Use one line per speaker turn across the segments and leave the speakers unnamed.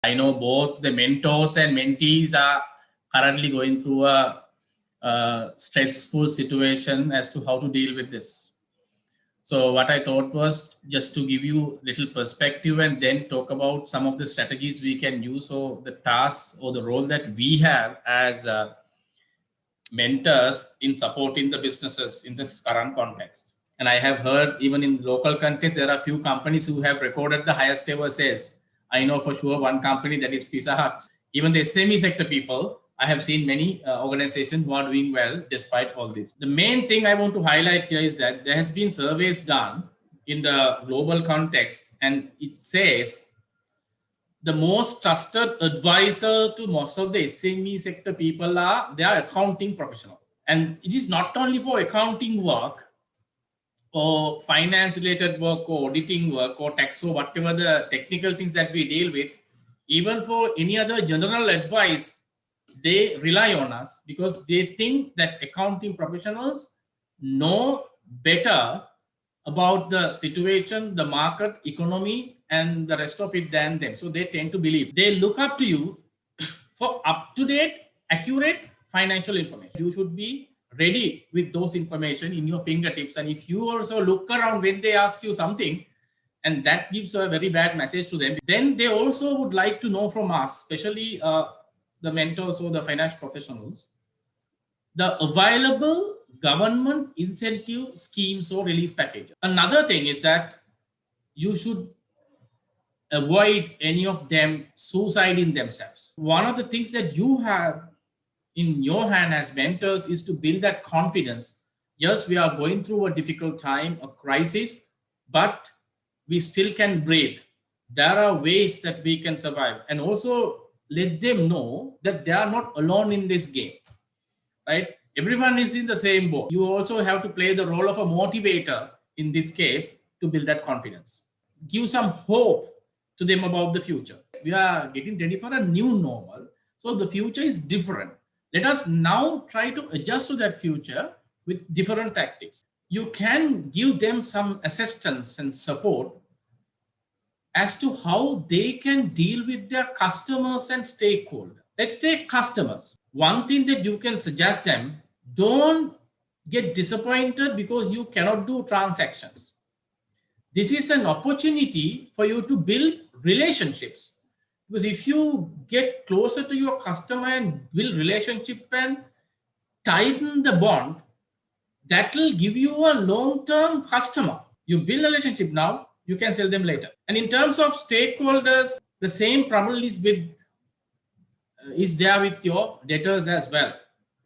I know both the mentors and mentees are currently going through a stressful situation as to how to deal with this. So what I thought was just to give you little perspective and then talk about some of the strategies we can use, or the tasks or the role that we have as mentors in supporting the businesses in this current context. And I have heard even in local context, there are a few companies who have recorded the highest ever sales. I know for sure one company, that is Pizza Hut. Even the SME sector people, I have seen many organizations who are doing well despite all this. The main thing I want to highlight here is that there has been surveys done in the global context, and it says the most trusted advisor to most of the SME sector people they are accounting professionals. And it is not only for accounting work or finance related work or auditing work or tax or whatever the technical things that we deal with. Even for any other general advice, they rely on us because they think that accounting professionals know better about the situation, the market, economy, and the rest of it than them. So they tend to believe. They look up to you for up-to-date, accurate financial information. You should be ready with those information in your fingertips. And if you also look around when they ask you something, and that gives a very bad message to them, then they also would like to know from us, especially the mentors or the financial professionals, the available government incentive schemes or relief packages. Another thing is that you should avoid any of them suiciding themselves. One of the things that you have in your hand as mentors is to build that confidence. Yes, we are going through a difficult time, a crisis, but we still can breathe. There are ways that we can survive, and also let them know that they are not alone in this game, right? Everyone is in the same boat. You also have to play the role of a motivator in this case to build that confidence. Give some hope to them about the future. We are getting ready for a new normal. So the future is different. Let us now try to adjust to that future with different tactics. You can give them some assistance and support as to how they can deal with their customers and stakeholders. Let's take customers. One thing that you can suggest them, don't get disappointed because you cannot do transactions. This is an opportunity for you to build relationships. Because if you get closer to your customer and build relationship and tighten the bond, that will give you a long-term customer. You build a relationship now, you can sell them later. And in terms of stakeholders, the same problem is there with your debtors as well,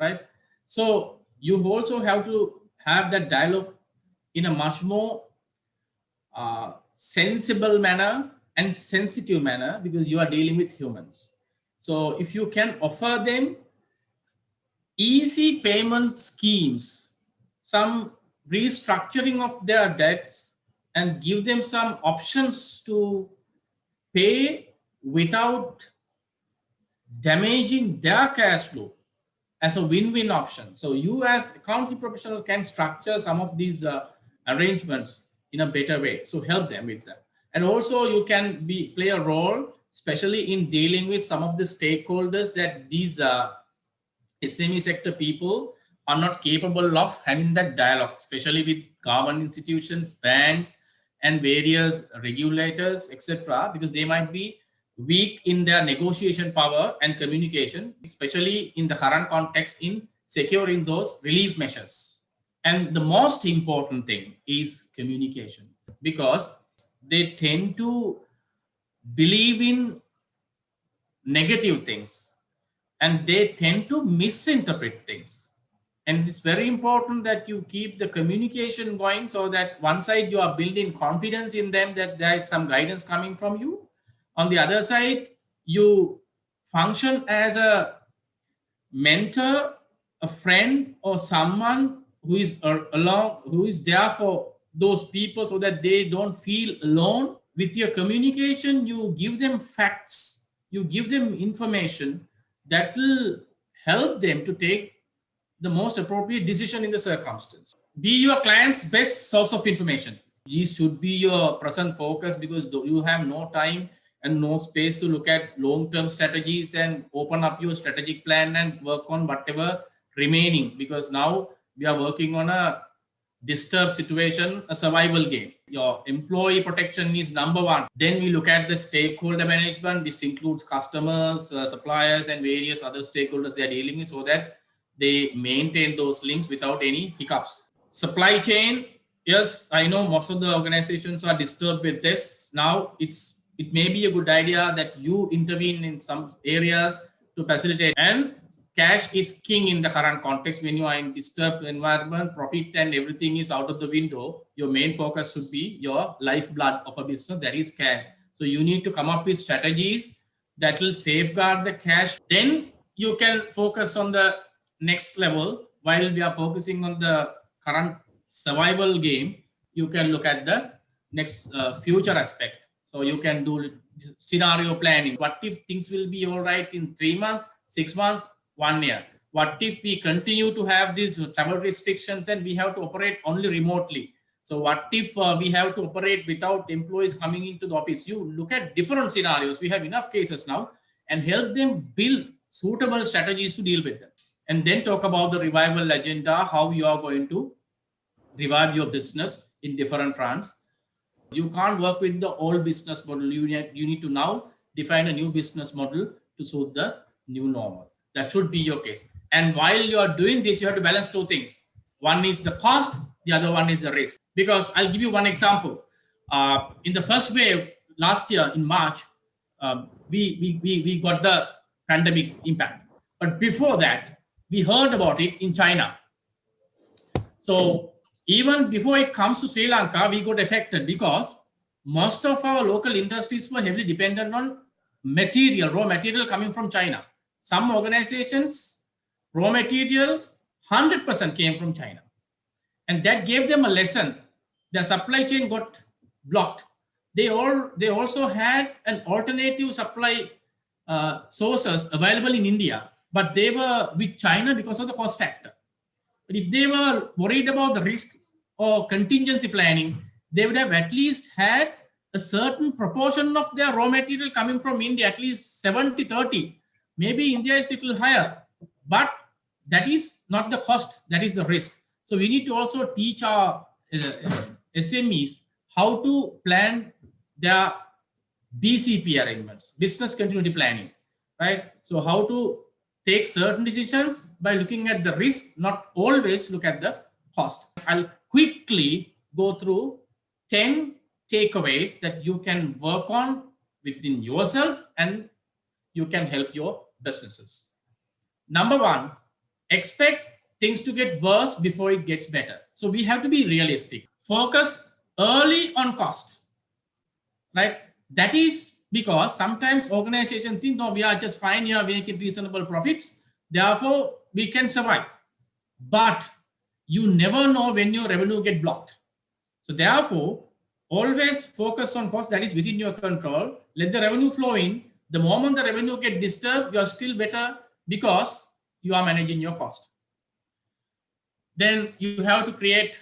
right? So you also have to have that dialogue in a much more sensible manner and sensitive manner, because you are dealing with humans. So if you can offer them easy payment schemes, some restructuring of their debts, and give them some options to pay without damaging their cash flow as a win-win option. So you as accounting professional can structure some of these arrangements in a better way. So help them with that. And also you can play a role, especially in dealing with some of the stakeholders that these SME sector people are not capable of having that dialogue, especially with government institutions, banks, and various regulators, etc., because they might be weak in their negotiation power and communication, especially in the current context in securing those relief measures. And the most important thing is communication, because they tend to believe in negative things and they tend to misinterpret things. And it's very important that you keep the communication going, so that one side you are building confidence in them that there is some guidance coming from you. On the other side, you function as a mentor, a friend, or someone who is who is there for those people, so that they don't feel alone. With your communication, you give them facts, you give them information that will help them to take the most appropriate decision in the circumstance. Be your client's best source of information. This should be your present focus, because you have no time and no space to look at long-term strategies and open up your strategic plan and work on whatever remaining, because now we are working on a disturbed situation, a survival game. Your employee protection is number one. Then we look at the stakeholder management. This includes customers, suppliers, and various other stakeholders they are dealing with, so that they maintain those links without any hiccups. Supply chain, yes, I know most of the organizations are disturbed with this. Now it may be a good idea that you intervene in some areas to facilitate. And cash is king in the current context. When you are in disturbed environment, profit and everything is out of the window. Your main focus should be your lifeblood of a business, that is cash. So you need to come up with strategies that will safeguard the cash. Then you can focus on the next level. While we are focusing on the current survival game, you can look at the next future aspect. So you can do scenario planning. What if things will be all right in 3 months, 6 months, 1 year? What if we continue to have these travel restrictions and we have to operate only remotely? So what if we have to operate without employees coming into the office? You look at different scenarios. We have enough cases now, and help them build suitable strategies to deal with them. And then talk about the revival agenda, how you are going to revive your business in different fronts. You can't work with the old business model. You need to now define a new business model to suit the new normal. That should be your case. And while you are doing this, you have to balance two things. One is the cost, the other one is the risk. Because I'll give you one example. In the first wave last year in March, we got the pandemic impact. But before that, we heard about it in China. So even before it comes to Sri Lanka, we got affected because most of our local industries were heavily dependent on raw material coming from China. Some organizations, raw material, 100% came from China. And that gave them a lesson. Their supply chain got blocked. They also had an alternative supply sources available in India, but they were with China because of the cost factor. But if they were worried about the risk or contingency planning, they would have at least had a certain proportion of their raw material coming from India, at least 70-30. Maybe India is a little higher, but that is not the cost, that is the risk. So we need to also teach our SMEs how to plan their BCP arrangements, business continuity planning, right? So how to take certain decisions by looking at the risk, not always look at the cost. I'll quickly go through 10 takeaways that you can work on within yourself and you can help your businesses. Number one, expect things to get worse before it gets better. So we have to be realistic. Focus early on cost, right? That is because sometimes organizations think, no, we are just fine here, we making reasonable profits, therefore we can survive. But you never know when your revenue get blocked. So therefore, always focus on cost that is within your control. Let the revenue flow in. The moment the revenue get disturbed, you are still better because you are managing your cost. Then you have to create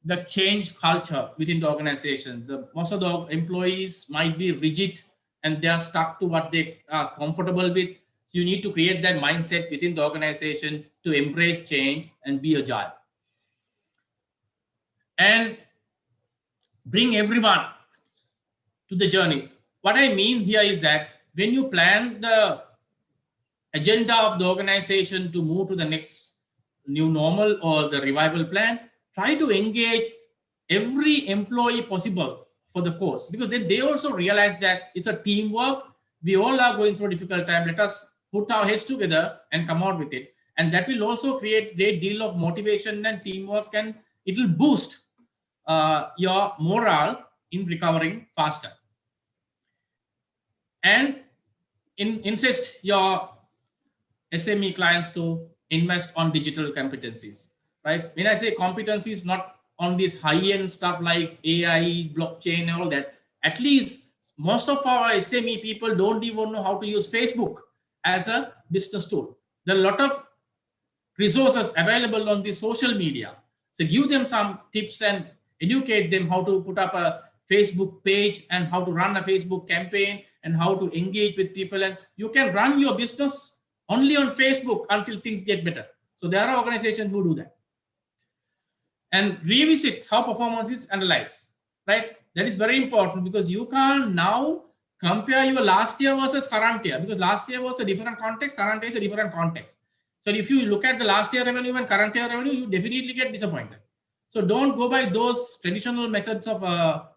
the change culture within the organization. Most of the employees might be rigid and they are stuck to what they are comfortable with. So you need to create that mindset within the organization to embrace change and be agile. And bring everyone to the journey. What I mean here is that when you plan the agenda of the organization to move to the next new normal or the revival plan, try to engage every employee possible for the course, because then they also realize that it's a teamwork. We all are going through a difficult time. Let us put our heads together and come out with it. And that will also create a great deal of motivation and teamwork, and it will boost your morale in recovering faster. And insist your SME clients to invest on digital competencies, right? When I say competencies, not on this high-end stuff like AI, blockchain, and all that. At least most of our SME people don't even know how to use Facebook as a business tool. There are a lot of resources available on the social media. So give them some tips and educate them how to put up a Facebook page and how to run a Facebook campaign and how to engage with people. And you can run your business only on Facebook until things get better. So there are organizations who do that. And revisit how performance is analyzed, right? That is very important because you can't now compare your last year versus current year, because last year was a different context, current year is a different context. So if you look at the last year revenue and current year revenue, you definitely get disappointed. So don't go by those traditional methods of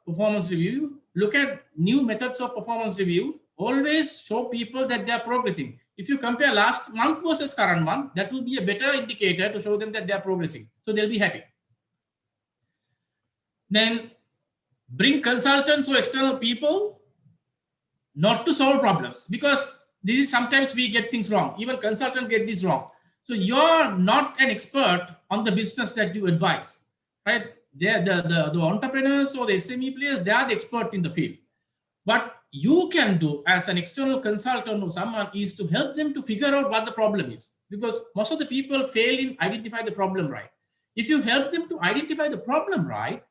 performance review. Look at new methods of performance review. Always show people that they are progressing. If you compare last month versus current month, that will be a better indicator to show them that they are progressing. So they'll be happy. Then bring consultants or external people, not to solve problems, because this is sometimes we get things wrong. Even consultants get this wrong. So you're not an expert on the business that you advise, right? They're the entrepreneurs or the SME players, they are the expert in the field. What you can do as an external consultant or someone is to help them to figure out what the problem is, because most of the people fail in identify the problem right. If you help them to identify the problem right,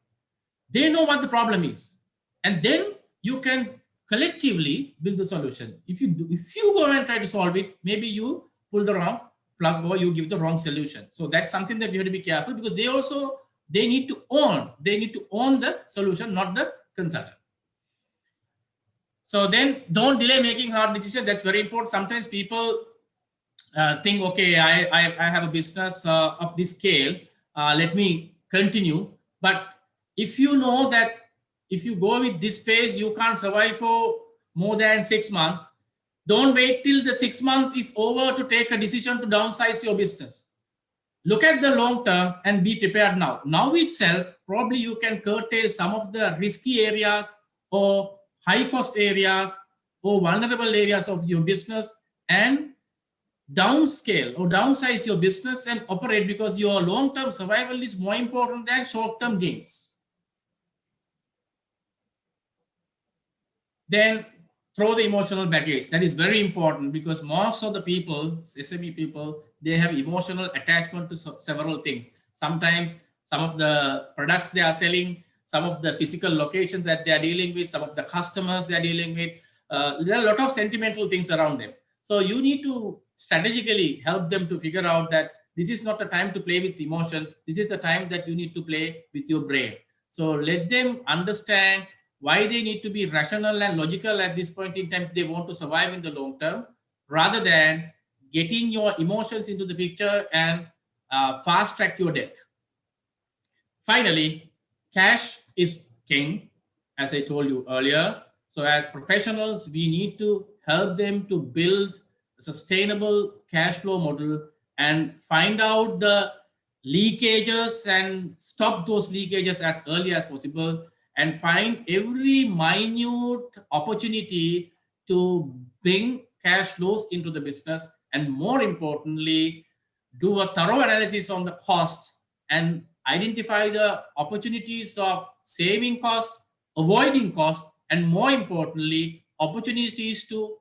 they know what the problem is, and then you can collectively build the solution. If you go and try to solve it, maybe you pull the wrong plug or you give the wrong solution. So that's something that you have to be careful, because they need to own the solution, not the consultant. So then don't delay making hard decisions. That's very important. Sometimes people think, okay, I have a business of this scale, let me continue. But if you know that if you go with this pace, you can't survive for more than 6 months, don't wait till the 6 months is over to take a decision to downsize your business. Look at the long term and be prepared now. Now itself, probably you can curtail some of the risky areas or high cost areas or vulnerable areas of your business and downscale or downsize your business and operate, because your long-term survival is more important than short-term gains. Then throw the emotional baggage. That is very important, because most of the people, SME people, they have emotional attachment to several things. Sometimes some of the products they are selling, some of the physical locations that they are dealing with, some of the customers they are dealing with, there are a lot of sentimental things around them. So you need to strategically help them to figure out that this is not a time to play with emotion. This is the time that you need to play with your brain. So let them understand why they need to be rational and logical at this point in time if they want to survive in the long term, rather than getting your emotions into the picture and fast track your death. Finally, cash is king, as I told you earlier. So as professionals, we need to help them to build a sustainable cash flow model and find out the leakages and stop those leakages as early as possible, and find every minute opportunity to bring cash flows into the business, and more importantly, do a thorough analysis on the costs and identify the opportunities of saving costs, avoiding costs, and more importantly, opportunities to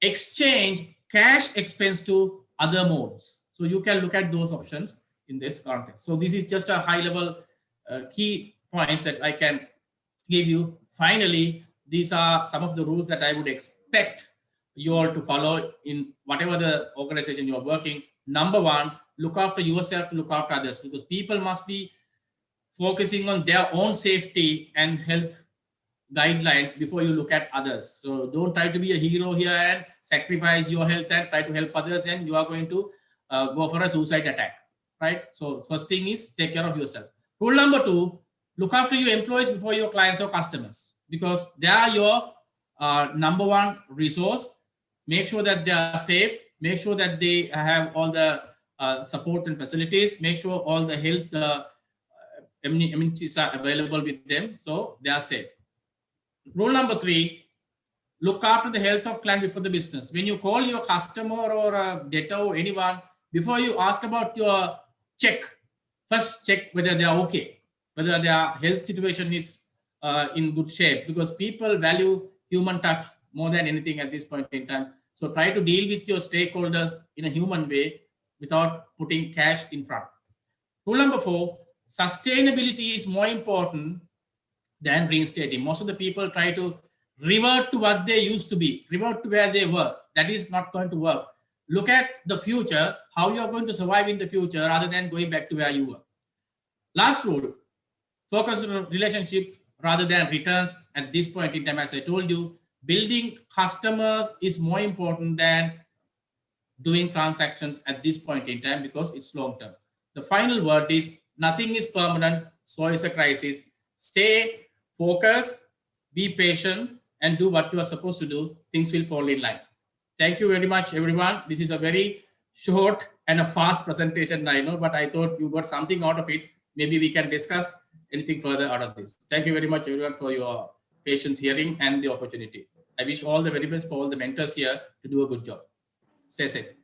exchange cash expense to other modes. So you can look at those options in this context. So this is just a high level key points that I can give you. Finally, these are some of the rules that I would expect you all to follow in whatever the organization you are working. Number one, look after yourself to look after others, because people must be focusing on their own safety and health guidelines before you look at others. So don't try to be a hero here and sacrifice your health and try to help others. Then you are going to go for a suicide attack, right? So first thing is take care of yourself. Rule number two, look after your employees before your clients or customers, because they are your number one resource. Make sure that they are safe. Make sure that they have all the support and facilities. Make sure all the health amenities are available with them, so they are safe. Rule number three, look after the health of client before the business. When you call your customer or a debtor or anyone, before you ask about your check, first check whether they are okay, whether their health situation is in good shape, because people value human touch more than anything at this point in time. So try to deal with your stakeholders in a human way without putting cash in front. Rule number four, sustainability is more important than reinstating. Most of the people try to revert to what they used to be, revert to where they were. That is not going to work. Look at the future, how you are going to survive in the future rather than going back to where you were. Last rule, focus on relationship rather than returns. At this point in time, as I told you, building customers is more important than doing transactions at this point in time because it's long term. The final word is nothing is permanent, so is a crisis. Stay focused, be patient, and do what you are supposed to do. Things will fall in line. Thank you very much, everyone. This is a very short and a fast presentation, I know, but I thought you got something out of it. Maybe we can discuss anything further out of this. Thank you very much, everyone, for your patience hearing and the opportunity. I wish all the very best for all the mentors here to do a good job. Stay safe.